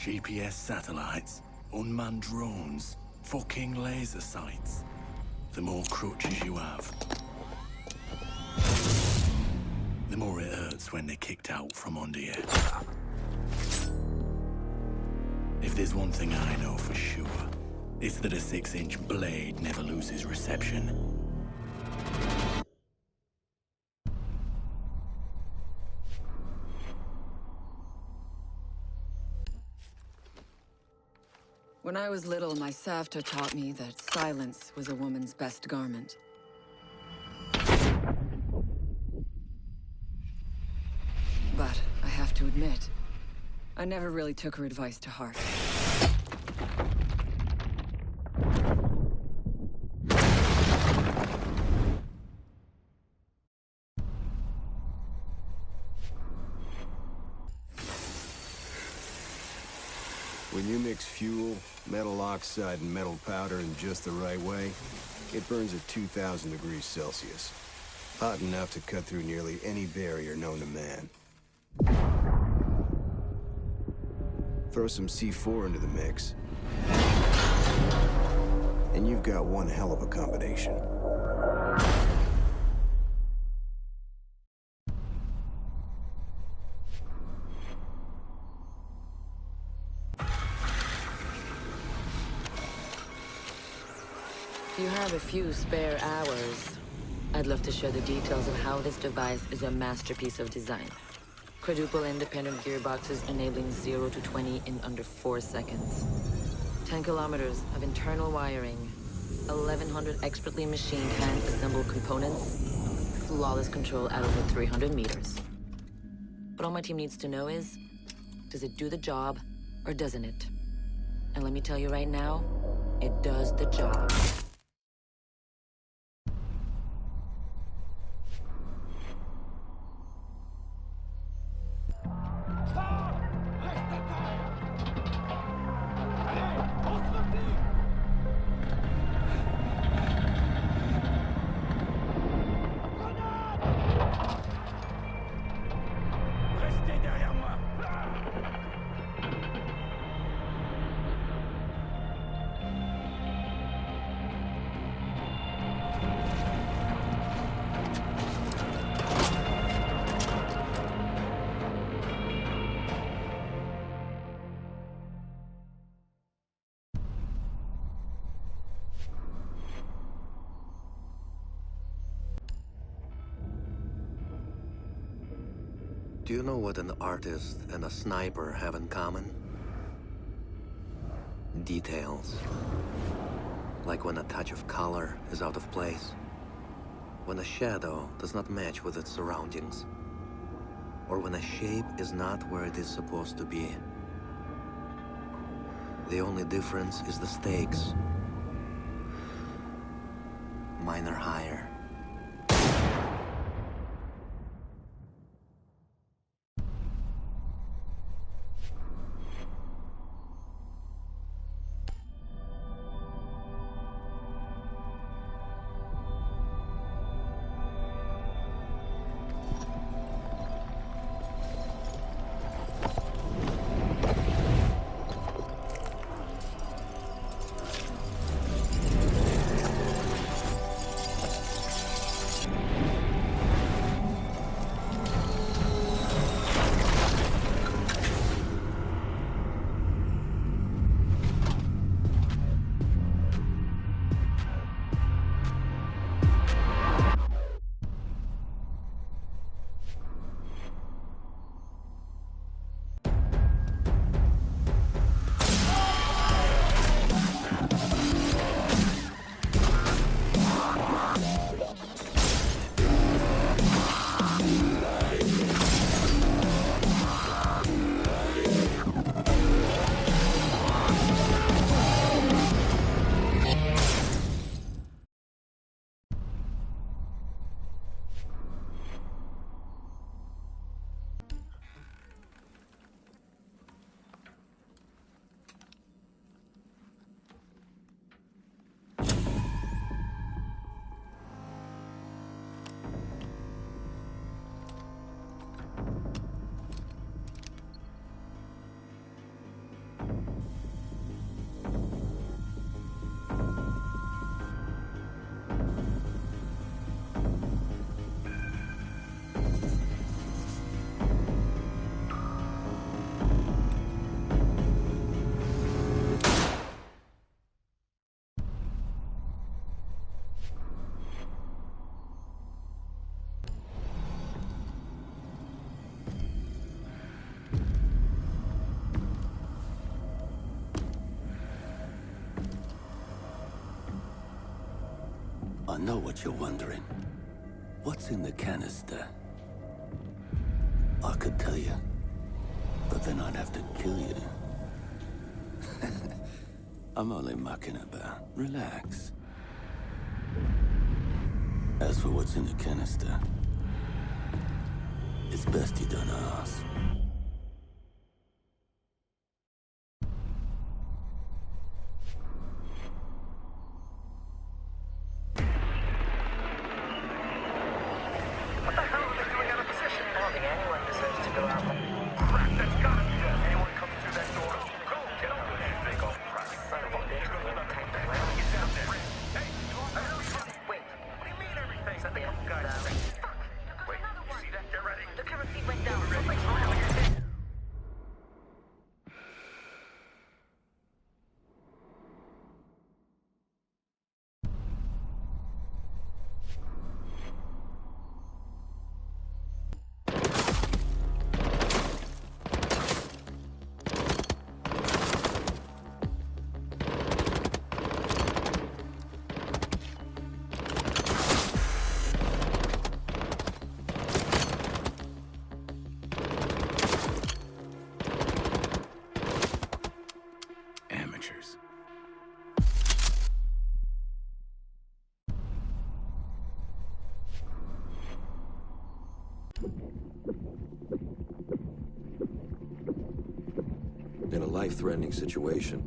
GPS satellites, unmanned drones, fucking laser sights. The more crutches you have, the more it hurts when they're kicked out from under you. If there's one thing I know for sure, it's that a 6-inch blade never loses reception. When I was little, my Savta taught me that silence was a woman's best garment. But I have to admit, I never really took her advice to heart. When you mix fuel, metal oxide, and metal powder in just the right way, it burns at 2,000 degrees Celsius. Hot enough to cut through nearly any barrier known to man. Throw some C4 into the mix, and you've got one hell of a combination. If you have a few spare hours, I'd love to share the details of how this device is a masterpiece of design. Quadruple independent gearboxes enabling 0 to 20 in under 4 seconds. 10 kilometers of internal wiring, 1,100 expertly machined hand-assembled components, flawless control at over 300 meters. But all my team needs to know is, does it do the job, or doesn't it? And let me tell you right now, it does the job. Do you know what an artist and a sniper have in common? Details. Like when a touch of color is out of place. When a shadow does not match with its surroundings. Or when a shape is not where it is supposed to be. The only difference is the stakes. Mine are higher. know what you're wondering. What's in the canister? I could tell you, but then I'd have to kill you. I'm only mucking about. Relax. As for what's in the canister, it's best you don't ask. What the hell are they doing out of position? I don't think anyone deserves to go out. Crap, that's gotta be it. Anyone comes through that door, go, get over there. Big old crap. Son of a bitch, we need to take the ground. Get down there. Hey, wait. What do you mean everything? Send the couple guys. Fuck. Wait, you see that? Get ready. The camera feed went down. We're ready. Amateurs. In a life-threatening situation,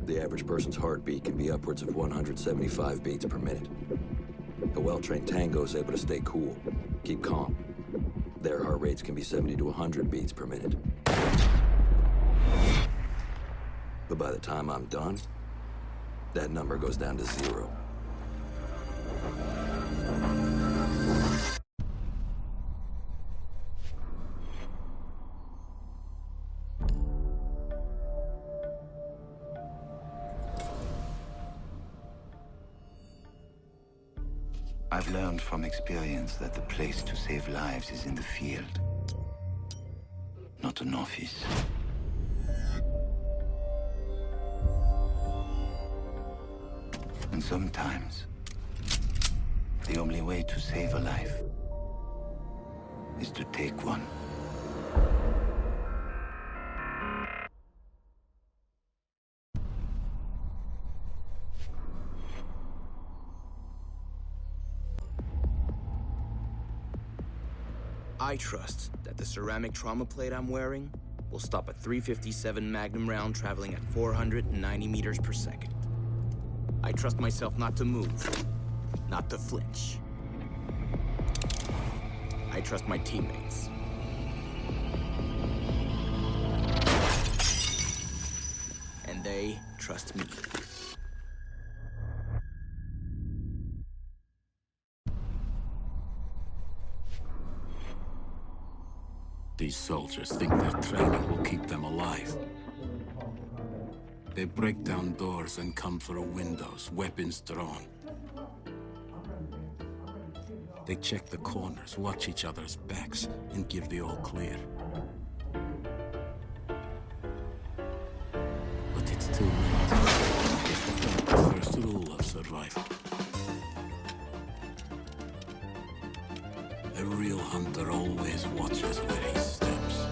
the average person's heartbeat can be upwards of 175 beats per minute. A well-trained tango is able to stay cool, keep calm. Their heart rates can be 70 to 100 beats per minute. But by the time I'm done, that number goes down to 0. I've learned from experience that the place to save lives is in the field, not an office. And sometimes, the only way to save a life is to take one. I trust that the ceramic trauma plate I'm wearing will stop a .357 Magnum round traveling at 490 meters per second. I trust myself not to move, not to flinch. I trust my teammates. And they trust me. These soldiers think their training will keep them alive. They break down doors and come through windows, weapons drawn. They check the corners, watch each other's backs, and give the all clear. But it's too late. They forgot the first rule of survival. A real hunter always watches where he steps.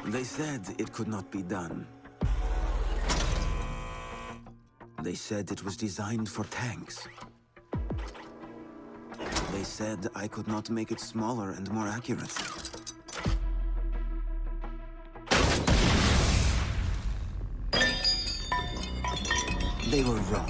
They said it could not be done. They said it was designed for tanks. They said I could not make it smaller and more accurate. They were wrong.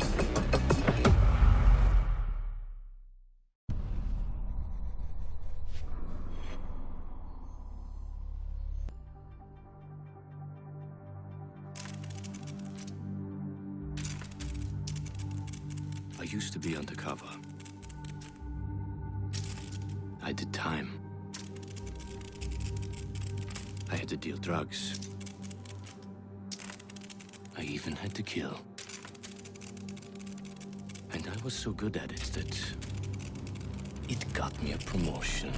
I used to be undercover. I did time. I had to deal drugs. I even had to kill. And I was so good at it that it got me a promotion.